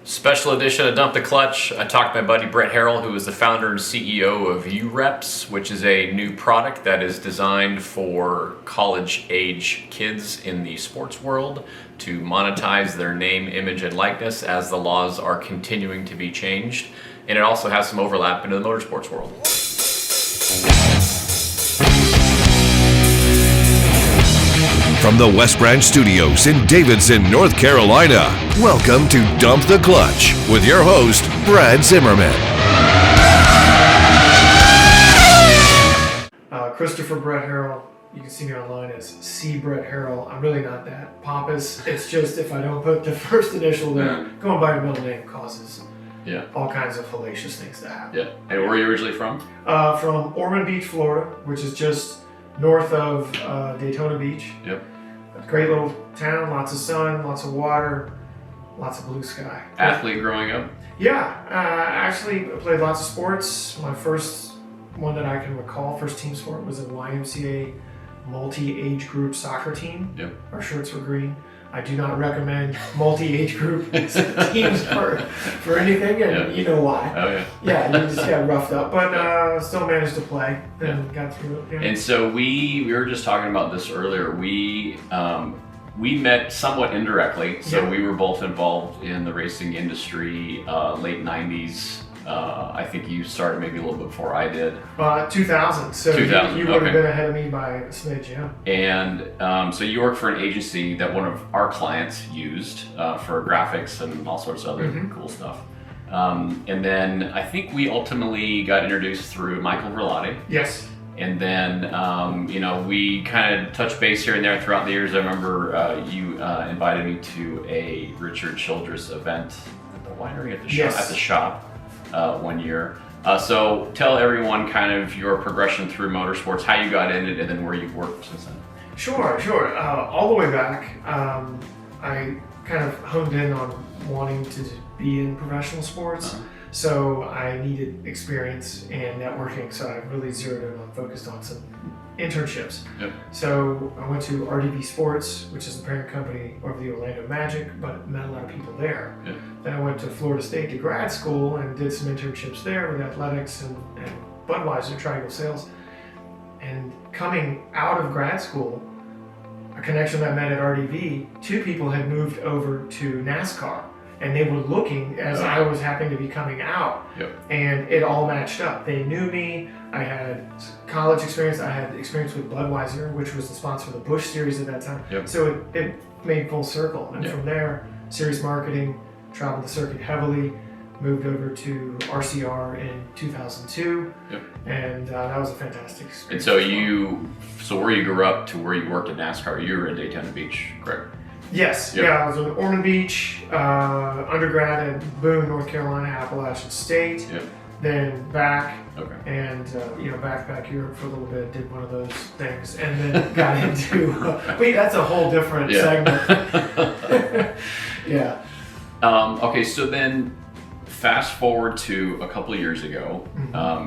Special edition of Dump the Clutch. I talked to my buddy Brett Harrell, who is the founder and CEO of UREPZ, which is a new product that is designed for college-age kids in the sports world to monetize their name, image, and likeness as the laws are continuing to be changed. And it also has some overlap into the motorsports world. From the West Branch Studios in Davidson, North Carolina, welcome to Dump the Clutch with your host, Brad Zimmerman. Christopher Brett Harrell. You can see me online as C. Brett Harrell. I'm really not that pompous. It's just if I don't put the first initial there, going by the middle name causes all kinds of hellacious things to happen. Yeah. And where are you originally from? From Ormond Beach, Florida, which is just north of Daytona Beach. Yep. A great little town, lots of sun, lots of water, lots of blue sky. Athlete growing up? Yeah, actually I played lots of sports. My first one that I can recall, first team sport, was a YMCA multi-age group soccer team. Yep. Our shirts were green. I do not recommend multi-age group teams for anything, and you know why. Oh, yeah. Yeah, you just got roughed up, but still managed to play and got through it. Yeah. And so we were just talking about this earlier. We met somewhat indirectly. So we were both involved in the racing industry, late 90s. I think you started maybe a little bit before I did. 2000. So 2000, you would have been ahead of me by a smidge, yeah. And so you work for an agency that one of our clients used for graphics and all sorts of other cool stuff. And then I think we ultimately got introduced through Michael Verlotti. Yes. And then, we kind of touched base here and there throughout the years. I remember you invited me to a Richard Childress event at the winery at the shop one year. So tell everyone kind of your progression through motorsports, how you got in it, and then where you've worked since then. Sure. All the way back, I kind of honed in on wanting to be in professional sports. So I needed experience and networking, so I really zeroed in on, focused on some internships. Yep. So I went to RDV Sports, which is the parent company of the Orlando Magic, but met a lot of people there. Yep. Then I went to Florida State to grad school and did some internships there with athletics and Budweiser, Triangle Sales. And coming out of grad school, a connection that I met at RDV, two people had moved over to NASCAR. And they were looking as I was happening to be coming out, and it all matched up. They knew me. I had college experience. I had experience with Budweiser, which was the sponsor of the Busch Series at that time. So it made full circle. And from there, series marketing, traveled the circuit heavily, moved over to RCR in 2002, and that was a fantastic experience. And so where you grew up to where you worked at NASCAR, you were in Daytona Beach, correct? Yes, I was in Ormond Beach, undergrad at Boone, North Carolina, Appalachian State, then back, and backpack Europe for a little bit, did one of those things, and then got into, that's a whole different segment. Okay, so then fast forward to a couple of years ago,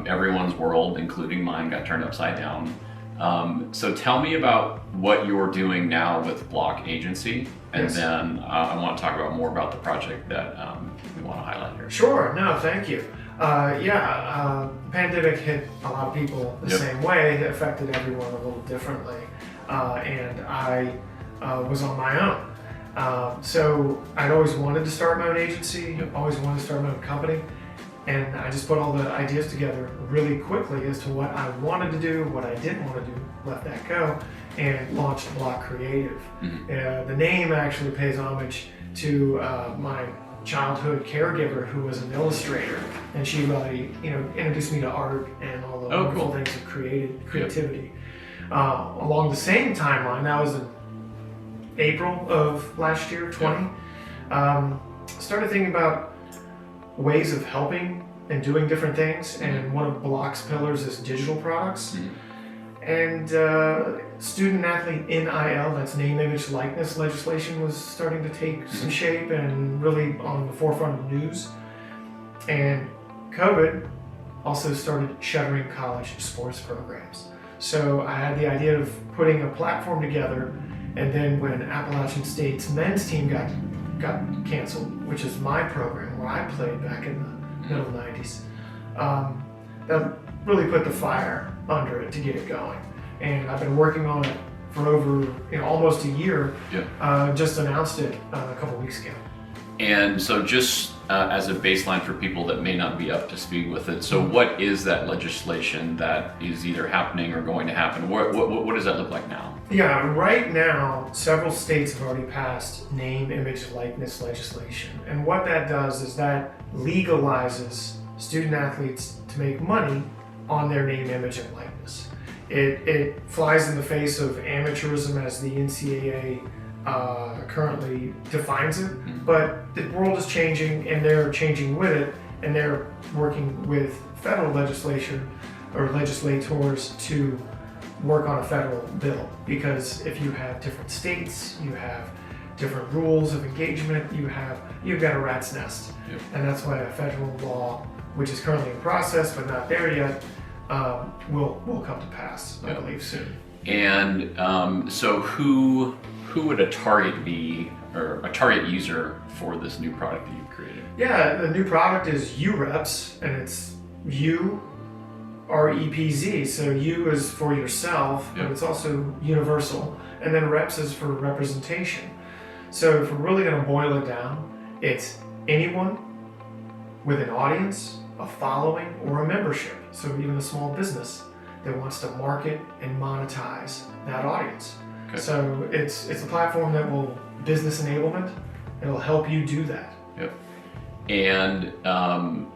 everyone's world, including mine, got turned upside down. So tell me about what you're doing now with Block Agency, and then I want to talk about more about the project that we want to highlight here. Sure, no, thank you. The pandemic hit a lot of people the same way. It affected everyone a little differently, and I was on my own. So I'd always wanted to start my own agency, always wanted to start my own company. And I just put all the ideas together really quickly as to what I wanted to do, what I didn't want to do, let that go, and launched Block Creative. The name actually pays homage to my childhood caregiver, who was an illustrator, and she really, introduced me to art and all the wonderful things of creativity. Along the same timeline, that was in April of last year, 20. Started thinking about ways of helping and doing different things, and one of Block's pillars is digital products. And student athlete NIL, that's name, image, likeness legislation, was starting to take some shape and really on the forefront of news. And COVID also started shuttering college sports programs. So I had the idea of putting a platform together, and then when Appalachian State's men's team got got canceled, which is my program where I played back in the middle 90s. That really put the fire under it to get it going. And I've been working on it for over almost a year. Yeah. Just announced it a couple weeks ago. And so just as a baseline for people that may not be up to speed with it, so what is that legislation that is either happening or going to happen? What does that look like now? Yeah, right now, several states have already passed name, image, likeness legislation. And what that does is that legalizes student athletes to make money on their name, image, and likeness. It flies in the face of amateurism as the NCAA currently defines it, but the world is changing and they're changing with it, and they're working with federal legislation or legislators to work on a federal bill, because if you have different states, you have different rules of engagement, you've got a rat's nest. Yep. And And that's why a federal law, which is currently in process but not there yet, will come to pass, I believe, soon. And so who would a target be, or a target user for this new product that you've created? Yeah, the new product is UREPZ, and it's UREPZ. So U is for yourself, but it's also universal. And then REPS is for representation. So if we're really going to boil it down, it's anyone with an audience, a following, or a membership. So even a small business that wants to market and monetize that audience. Okay. So it's a platform that will business enablement. It'll help you do that. Yep. And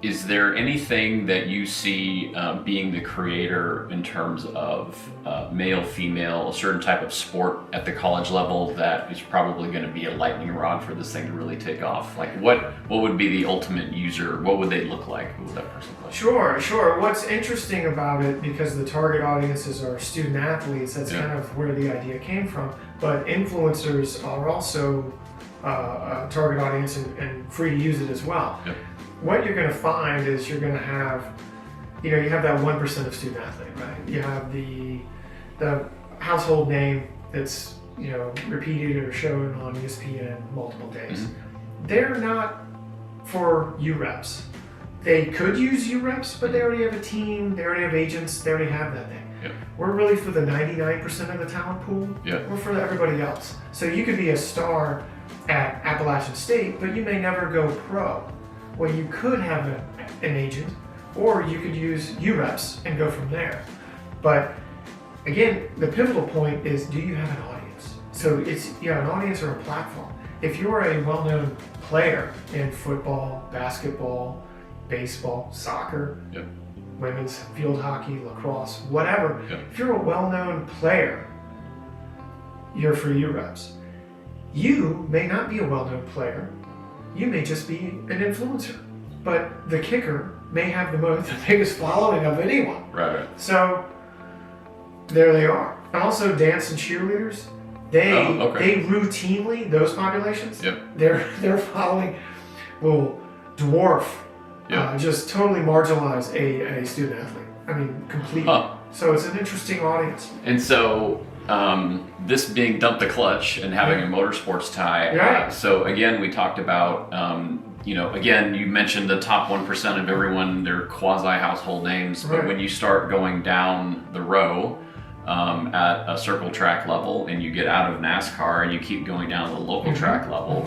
is there anything that you see being the creator in terms of male, female, a certain type of sport at the college level that is probably going to be a lightning rod for this thing to really take off? Like what would be the ultimate user? What would they look like? Who would that person look like? Sure. What's interesting about it, because the target audiences are student athletes, that's kind of where the idea came from, but influencers are also a target audience and free to use it as well. Yep. What you're going to find is you're going to have, you have that 1% of student athlete, right? You have the household name that's, repeated or shown on ESPN multiple days. Mm-hmm. They're not for UREPs. They could use UREPs, but they already have a team, they already have agents, they already have that thing. Yep. We're really for the 99% of the talent pool. Yep. We're for everybody else. So you could be a star at Appalachian State, but you may never go pro. Well, you could have an agent, or you could use UREPs and go from there. But again, the pivotal point is, do you have an audience? So it's an audience or a platform. If you're a well-known player in football, basketball, baseball, soccer, women's field hockey, lacrosse, whatever, if you're a well-known player, you're for UREPs. You may not be a well-known player. You may just be an influencer. But the kicker may have the biggest following of anyone. Right. So there they are. And also dance and cheerleaders, they routinely, those populations, their following will dwarf, just totally marginalize a student athlete. I mean, completely. Huh. So it's an interesting audience. And so this being Dump the Clutch and having a motorsports tie. So again, we talked about, again, you mentioned the top 1% of everyone, their quasi-household names, but when you start going down the row at a circle track level and you get out of NASCAR and you keep going down to the local track level,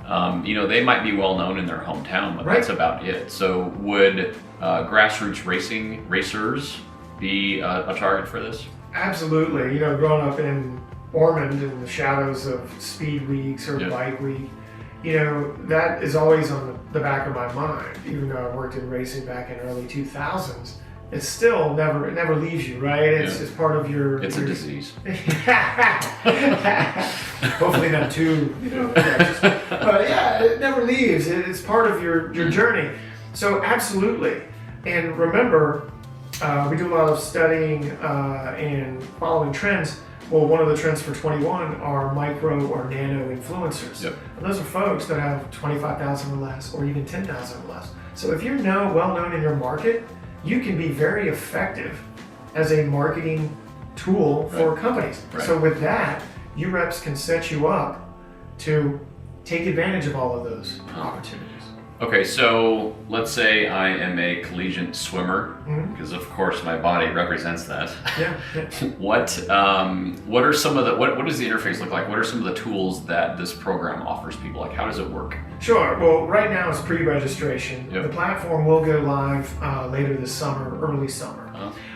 they might be well known in their hometown, but that's about it. So would grassroots racers be a target for this? Absolutely. Growing up in Ormond in the shadows of Speed Weeks or Bike Week, that is always on the back of my mind. Even though I worked in racing back in early 2000s, it still never leaves you, right? It's part of your... It's a disease. Hopefully not too, but it never leaves. It's part of your journey. So absolutely. And remember, we do a lot of studying and following trends. Well, one of the trends for 21 are micro or nano influencers. And those are folks that have 25,000 or less, or even 10,000 or less. So if you're well known in your market, you can be very effective as a marketing tool for companies. So with that, UREPs can set you up to take advantage of all of those opportunities. Okay, so let's say I am a collegiate swimmer, because of course my body represents that. Yeah. What are some of the what does the interface look like? What are some of the tools that this program offers people? Like, how does it work? Sure. Well, right now it's pre-registration. Yep. The platform will go live later this summer, early summer.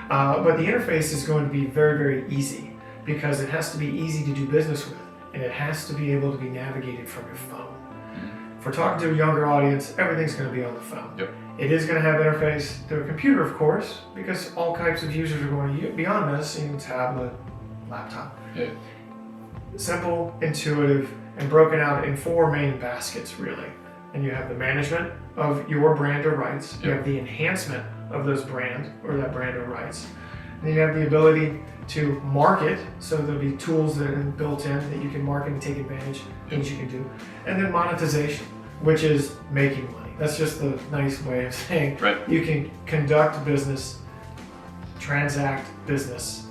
But the interface is going to be very, very easy because it has to be easy to do business with, and it has to be able to be navigated from your phone. If we're talking to a younger audience, everything's going to be on the phone. Yep. It is going to have interface to a computer, of course, because all types of users are going to be on this, tablet, laptop. Yeah. Simple, intuitive, and broken out in 4 main baskets, really. And you have the management of your brand or rights. You Yep. have the enhancement of those brand or that brand or rights. And then you have the ability to market, so there'll be tools that are built in that you can market and take advantage, things you can do. And then monetization, which is making money. That's just the nice way of saying you can conduct business, transact business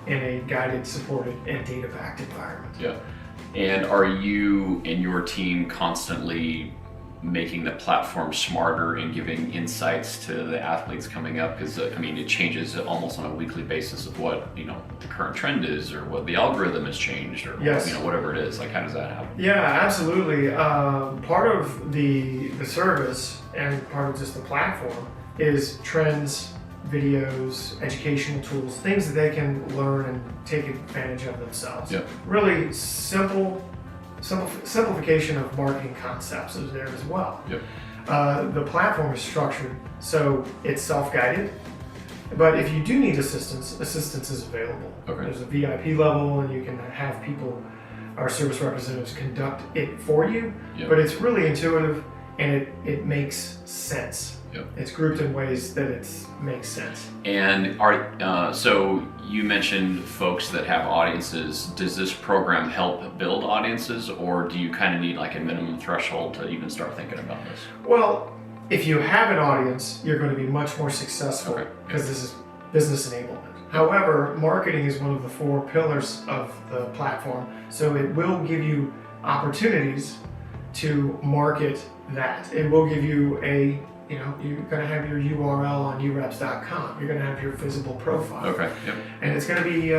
in a guided, supported, and data-backed environment. Yeah. And are you and your team constantly making the platform smarter and giving insights to the athletes coming up? Because it changes almost on a weekly basis of what the current trend is, or what the algorithm has changed, or whatever it is. Like, how does that happen? Yeah, absolutely. Part of the service and part of just the platform is trends, videos, educational tools, things that they can learn and take advantage of themselves. Yep. Really simplification of marketing concepts is there as well. Yep. The platform is structured so it's self-guided, but if you do need assistance is available. Okay. There's a VIP level, and you can have people, our service representatives, conduct it for you. Yep. But it's really intuitive, and it makes sense. Yep. It's grouped in ways that it makes sense. And so you mentioned folks that have audiences. Does this program help build audiences, or do you kind of need like a minimum threshold to even start thinking about this? Well, if you have an audience, you're going to be much more successful because this is business enablement. However, marketing is one of the 4 pillars of the platform, so it will give you opportunities to market that. It will give you you're going to have your URL on UREPZ.com. You're going to have your visible profile. Okay. Yep. And it's going to be,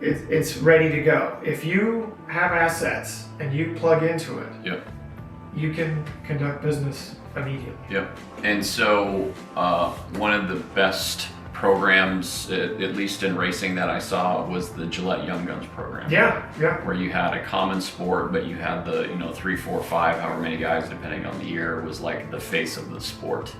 it's ready to go. If you have assets and you plug into it, Yep. you can conduct business immediately. Yep. And so one of the best programs, at least in racing, that I saw was the Gillette Young Guns program. Yeah. Where you had a common sport, but you had the 3, 4, 5, however many guys, depending on the year, was like the face of the sport.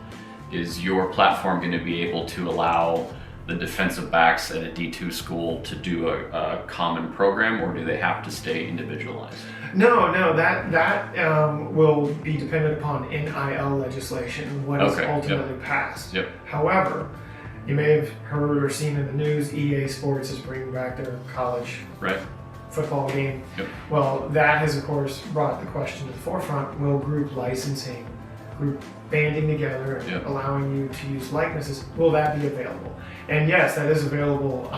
Is your platform going to be able to allow the defensive backs at a D2 school to do a common program, or do they have to stay individualized? No, that will be dependent upon NIL legislation and what is ultimately passed. Yep. However, you may have heard or seen in the news, EA Sports is bringing back their college football game. Yep. Well, that has, of course, brought the question to the forefront. Will group licensing, group banding together and allowing you to use likenesses, will that be available? And yes, that is available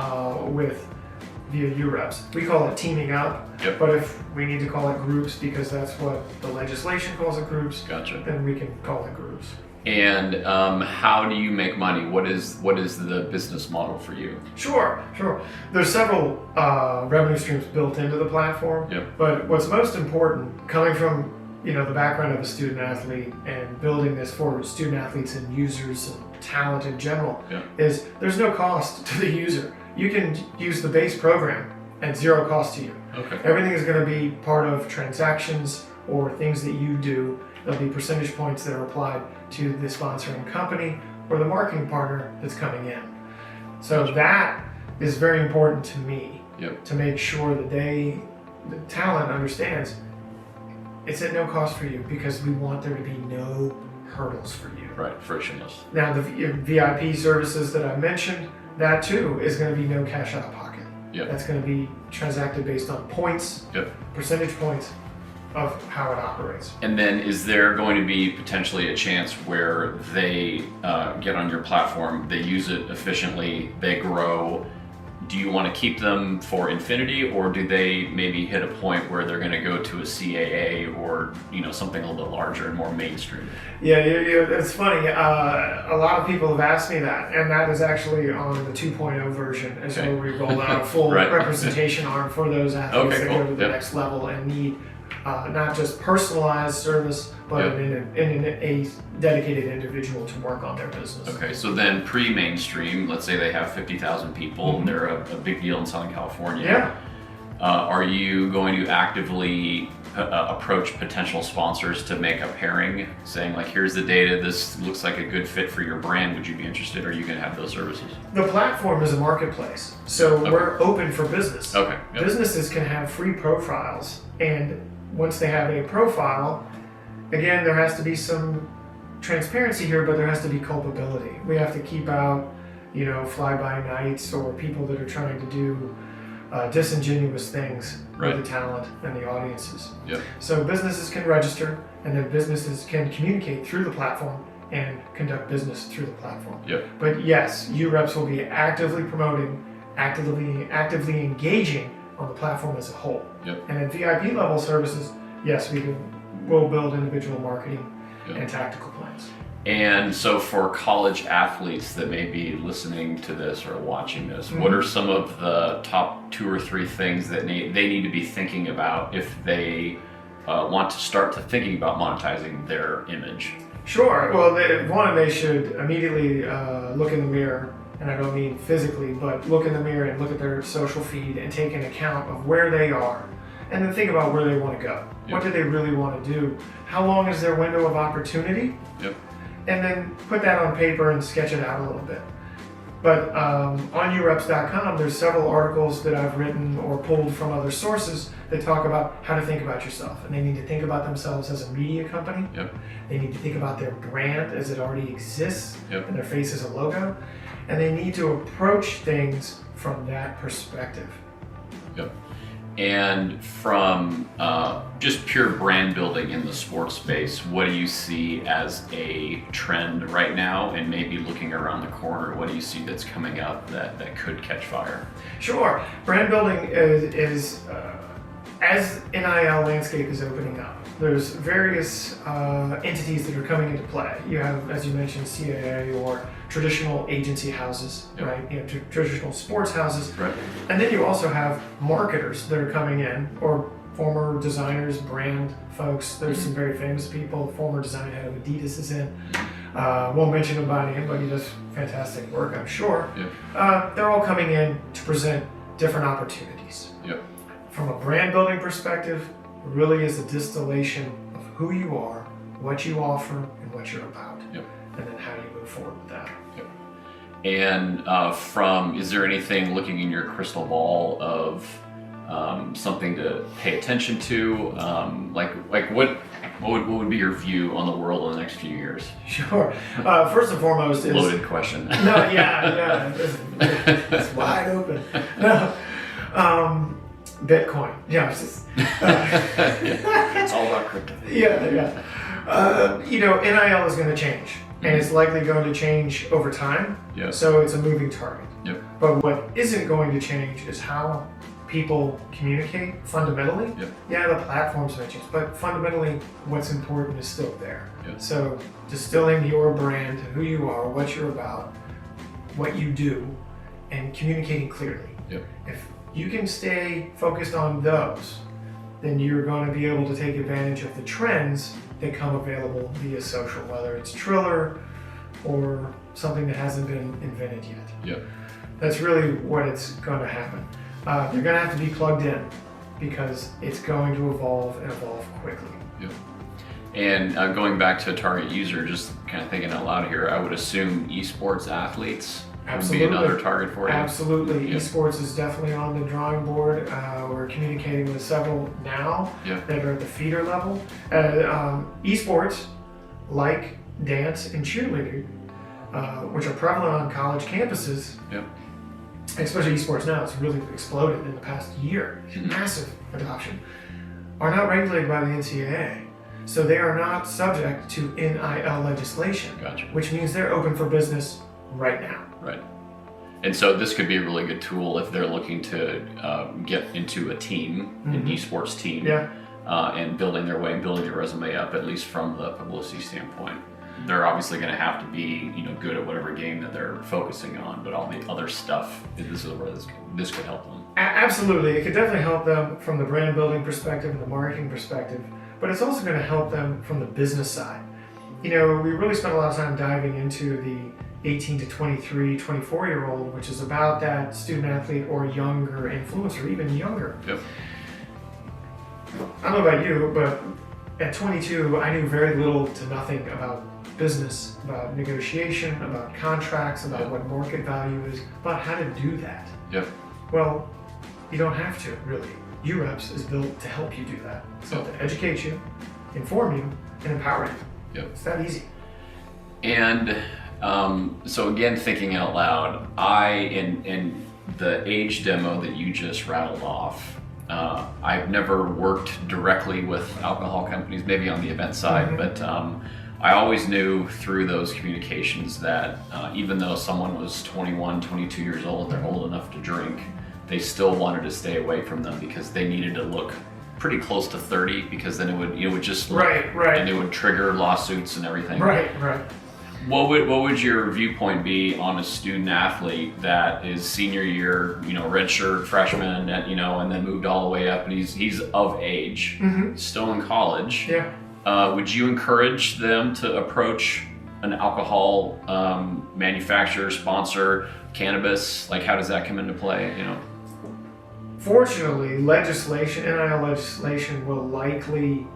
via UREPZ. We call it teaming up, but if we need to call it groups because that's what the legislation calls it, groups, then we can call it groups. And how do you make money? What is the business model for you? Sure. There's several revenue streams built into the platform, but what's most important, coming from the background of a student athlete and building this for student athletes and users and talent in general, is there's no cost to the user. You can use the base program at 0 cost to you. Okay. Everything is going to be part of transactions or things that you do. There'll be percentage points that are applied to the sponsoring company or the marketing partner that's coming in. So that is very important to me, to make sure that the talent understands it's at no cost for you, because we want there to be no hurdles for you. Right, frictionless. Now the VIP services that I mentioned, that too is going to be no cash out of pocket. That's going to be transacted based on points, percentage points of how it operates. And then is there going to be potentially a chance where they get on your platform, they use it efficiently, they grow, do you want to keep them for infinity, or do they maybe hit a point where they're going to go to a CAA or something a little bit larger and more mainstream? Yeah, it's funny. A lot of people have asked me that, and that is actually on the 2.0 version, is where we roll out a full Right. representation arm for those athletes that go to the next level and need not just personalized service, but a dedicated individual to work on their business. Okay, so then pre-mainstream, let's say they have 50,000 people, and they're a big deal in Southern California. Yeah. Are you going to actively approach potential sponsors to make a pairing, saying like, here's the data, this looks like a good fit for your brand, would you be interested? Are you going to have those services? The platform is a marketplace, so we're open for business. Okay. Yep. Businesses can have free profiles, and once they have a profile, again, there has to be some transparency here, but there has to be culpability. We have to keep out, fly-by-nights or people that are trying to do disingenuous things with the talent and the audiences. Yep. So businesses can register, and then businesses can communicate through the platform and conduct business through the platform. Yep. But yes, UREPZ will be actively promoting, actively engaging on the platform as a whole. Yep. And at VIP level services, yes, we'll build individual marketing and tactical plans. And so for college athletes that may be listening to this or watching this, what are some of the top 2 or 3 things that they need to be thinking about if they want to start thinking about monetizing their image? Sure. Well, they should immediately look in the mirror, and I don't mean physically, but look in the mirror and look at their social feed and take an account of where they are, and then think about where they want to go. Yep. What do they really want to do? How long is their window of opportunity? Yep. And then put that on paper and sketch it out a little bit. But on UREPZ.com, there's several articles that I've written or pulled from other sources that talk about how to think about yourself. And they need to think about themselves as a media company. Yep. They need to think about their brand as it already exists, Yep. and their face as a logo. And they need to approach things from that perspective. Yep. And from just pure brand building in the sports space, what do you see as a trend right now? And maybe looking around the corner, what do you see that's coming up that could catch fire? Sure. Brand building is as NIL landscape is opening up, there's various entities that are coming into play. You have, as you mentioned, CAA or traditional agency houses, right? Traditional sports houses. Right. And then you also have marketers that are coming in, or former designers, brand folks. There's some very famous people. Former design head of Adidas is in. Won't mention him by name, but he does fantastic work, I'm sure. Yep. They're all coming in to present different opportunities. Yep. From a brand building perspective, it really is a distillation of who you are, what you offer, and what you're about. Yep. And then how do you move forward with that? Yep. And is there anything looking in your crystal ball of something to pay attention to? What would be your view on the world in the next few years? Sure. First and foremost is... Loaded question. No, yeah. It's wide open. No. Bitcoin. Yeah, it's just... It's all about crypto. Yeah. NIL is going to change, and it's likely going to change over time. Yep. So it's a moving target. Yep. But what isn't going to change is how people communicate fundamentally. Yep. Yeah, the platforms may change, but fundamentally what's important is still there. Yep. So distilling your brand, who you are, what you're about, what you do, and communicating clearly. Yep. If you can stay focused on those, then you're going to be able to take advantage of the trends that come available via social, whether it's Triller or something that hasn't been invented yet. Yep. That's really what it's going to happen. You're going to have to be plugged in because it's going to evolve and evolve quickly. Yep. And going back to a target user, just kind of thinking out loud here, I would assume esports athletes would be another target for you. Absolutely. Yep. Esports is definitely on the drawing board. We're communicating with several now that are at the feeder level. Esports, like dance and cheerleading, which are prevalent on college campuses, especially esports now, it's really exploded in the past year. Massive adoption. Are not regulated by the NCAA. So they are not subject to NIL legislation, Gotcha. which means they're open for business right now. Right. And so this could be a really good tool if they're looking to get into a team, an esports team, and building their way and building their resume up, at least from the publicity standpoint. They're obviously going to have to be, good at whatever game that they're focusing on, but all the other stuff, this is where this could help them. Absolutely, it could definitely help them from the brand building perspective and the marketing perspective, but it's also going to help them from the business side. We really spent a lot of time diving into the 18 to 23, 24-year-old, which is about that student athlete or younger influencer, even younger. Yep. I don't know about you, but at 22, I knew very little to nothing about business, about negotiation, about contracts, about what market value is, about how to do that. Yep. Well, you don't have to, really. UREPZ is built to help you do that. It's built to educate you, inform you, and empower you. Yep. It's that easy. And so again, thinking out loud, in the age demo that you just rattled off, I've never worked directly with alcohol companies, maybe on the event side, but I always knew through those communications that even though someone was 21, 22 years old, they're old enough to drink, they still wanted to stay away from them because they needed to look pretty close to 30, because then it would just look, and it would trigger lawsuits and everything. Right. What would your viewpoint be on a student athlete that is senior year, redshirt freshman, and then moved all the way up, and he's of age, still in college? Yeah. Would you encourage them to approach an alcohol manufacturer, sponsor, cannabis? Like, how does that come into play? Fortunately, NIL legislation will likely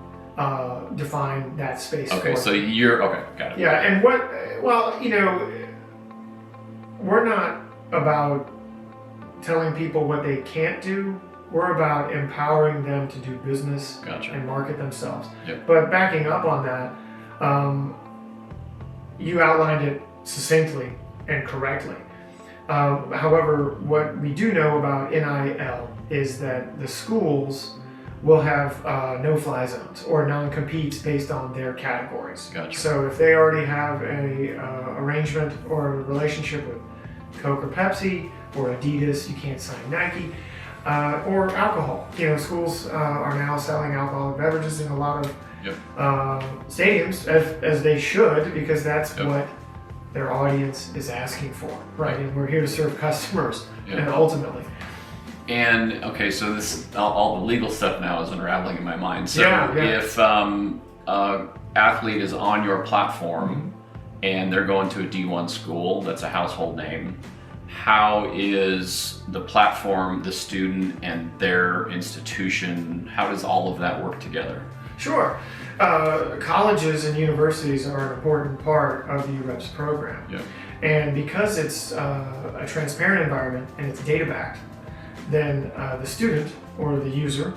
define that space. Okay, so got it. Yeah, and we're not about telling people what they can't do. We're about empowering them to do business and market themselves. Yep. But backing up on that, you outlined it succinctly and correctly. However, what we do know about NIL is that the schools will have no-fly zones or non-competes based on their categories. Gotcha. So if they already have a arrangement or a relationship with Coke or Pepsi or Adidas, you can't sign Nike. Or alcohol. Schools are now selling alcoholic beverages in a lot of stadiums, as they should, because that's what their audience is asking for, right? And we're here to serve customers, and ultimately. And okay, so this all the legal stuff now is unraveling in my mind. So if athlete is on your platform and they're going to a D1 school that's a household name, how is the platform, the student, and their institution, how does all of that work together? Sure. Colleges and universities are an important part of the UREPZ program. Yeah. And because it's a transparent environment and it's data backed, then the student or the user,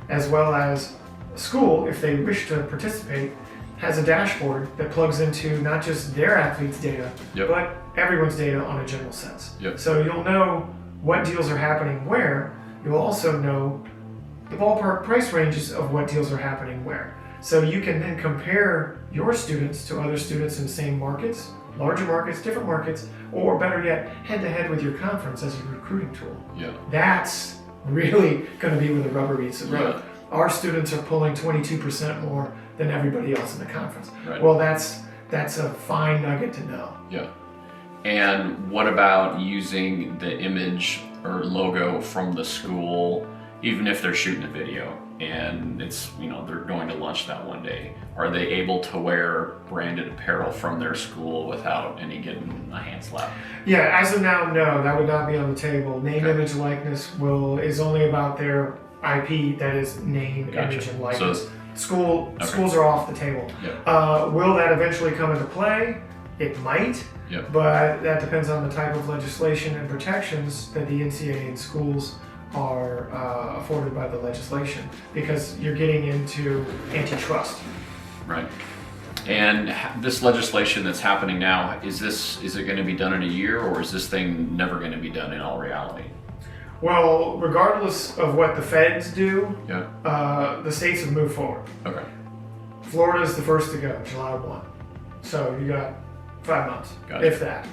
as well as school, if they wish to participate, has a dashboard that plugs into not just their athletes' data, but everyone's data on a general sense. So you'll know what deals are happening where. You'll also know the ballpark price ranges of what deals are happening where. So you can then compare your students to other students in the same markets, larger markets, different markets, or better yet, head-to-head with your conference as a recruiting tool. That's really going to be where the rubber meets the road. Our students are pulling 22% more than everybody else in the conference. Well, that's a fine nugget to know. And what about using the image or logo from the school, even if they're shooting a video and it's, they're going to lunch that one day? Are they able to wear branded apparel from their school without any getting a hand slap? Yeah, as of now, no, that would not be on the table. Name, image, likeness is only about their IP, that is name, image, and likeness. So, schools are off the table. Will that eventually come into play? It might, but that depends on the type of legislation and protections that the NCAA and schools are afforded by the legislation, because you're getting into antitrust. Right. And this legislation that's happening now, is it going to be done in a year, or is this thing never going to be done in all reality? Well, regardless of what the feds do, the states have moved forward. Okay. Florida is the first to go, July 1. So you got 5 months, if that.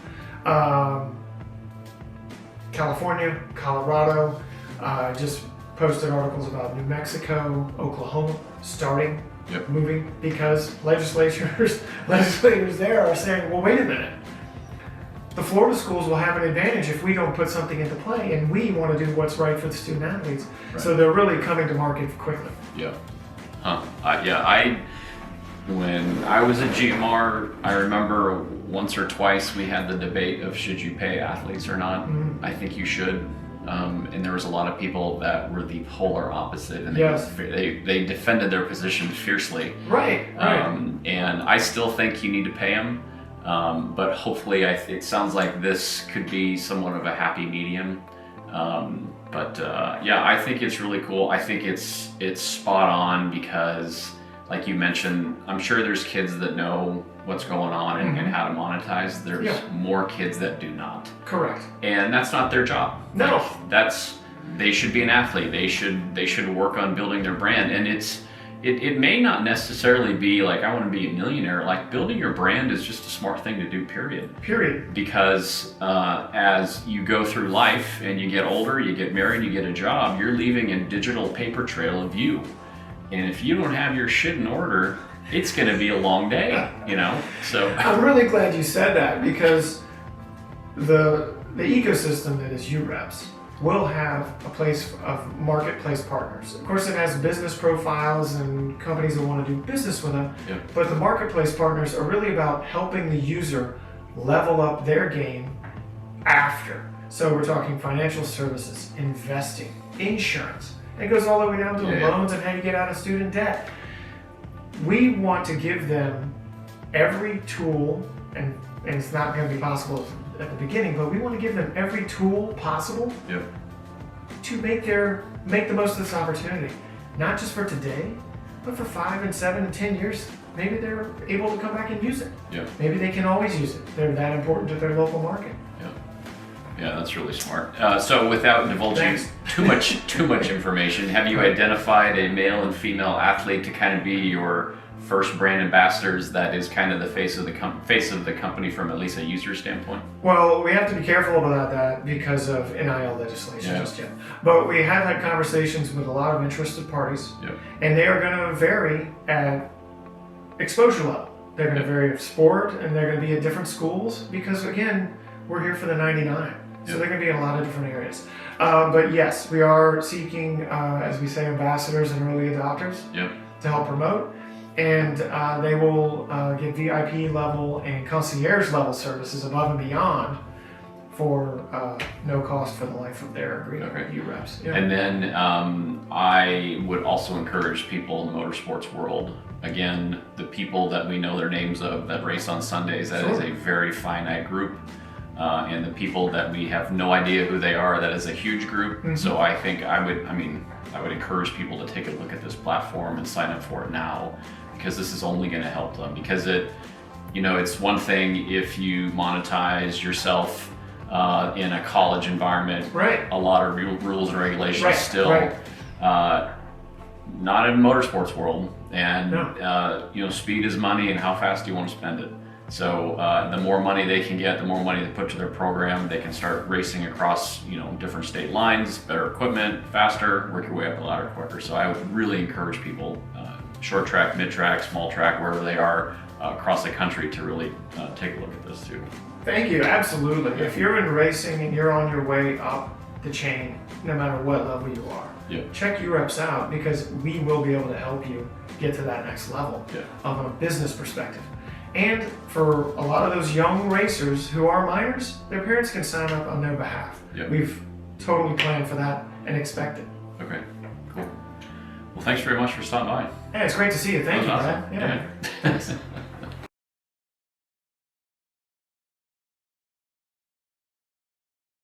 California, Colorado, just posted articles about New Mexico, Oklahoma starting moving because legislators there are saying, well, wait a minute. The Florida schools will have an advantage if we don't put something into play, and we want to do what's right for the student athletes. Right. So they're really coming to market quickly. Yeah. When I was at GMR, I remember once or twice we had the debate of should you pay athletes or not. Mm-hmm. I think you should. And there was a lot of people that were the polar opposite, and they defended their position fiercely. Right. And I still think you need to pay them, but hopefully, it sounds like this could be somewhat of a happy medium. I think it's really cool. I think it's spot on because, like you mentioned, I'm sure there's kids that know what's going on and how to monetize. There's more kids that do not. Correct. And that's not their job. No. They should be an athlete. They should work on building their brand. And it may not necessarily be like, I want to be a millionaire. Like, building your brand is just a smart thing to do, period. Because as you go through life and you get older, you get married, you get a job, you're leaving a digital paper trail of you. And if you don't have your shit in order, it's going to be a long day, So I'm really glad you said that, because the ecosystem that is UREPZ will have a place of marketplace partners. Of course, it has business profiles and companies that want to do business with them, but the marketplace partners are really about helping the user level up their game after. So we're talking financial services, investing, insurance. It goes all the way down to loans and how you get out of student debt. We want to give them every tool, and it's not going to be possible at the beginning, but we want to give them every tool possible to make the most of this opportunity. Not just for today, but for 5 and 7 and 10 years. Maybe they're able to come back and use it. Maybe they can always use it. They're that important to their local market. Yeah, that's really smart. So without divulging too much information, have you identified a male and female athlete to kind of be your first brand ambassadors that is kind of the face of the company from at least a user standpoint? Well, we have to be careful about that because of NIL legislation just yet. But we have had conversations with a lot of interested parties, and they are going to vary at exposure level. They're going to vary at sport, and they're going to be at different schools because, again, we're here for the 99. So they're going to be in a lot of different areas. But yes, we are seeking, as we say, ambassadors and early adopters to help promote. And they will get VIP level and concierge level services above and beyond for no cost for the life of their agreement with UREPZ. And then I would also encourage people in the motorsports world, again, the people that we know their names of that race on Sundays, that is a very finite group. And the people that we have no idea who they are, that is a huge group. So I think I would encourage people to take a look at this platform and sign up for it now, because this is only going to help them. Because it's one thing if you monetize yourself in a college environment, a lot of rules and regulations still, not in the motorsports world. And speed is money, and how fast do you want to spend it? So the more money they can get, the more money they put to their program, they can start racing across different state lines, better equipment, faster, work your way up the ladder quicker. So I would really encourage people, short track, mid track, small track, wherever they are across the country, to really take a look at this too. Thank you, absolutely. If you're in racing and you're on your way up the chain, no matter what level you are, check UREPZ out, because we will be able to help you get to that next level of a business perspective. And for a lot of those young racers who are minors, their parents can sign up on their behalf. We've totally planned for that and expect it. Okay, cool. Well, thanks very much for stopping by. Hey, it's great to see you. Thank you, awesome. Brad. Thanks.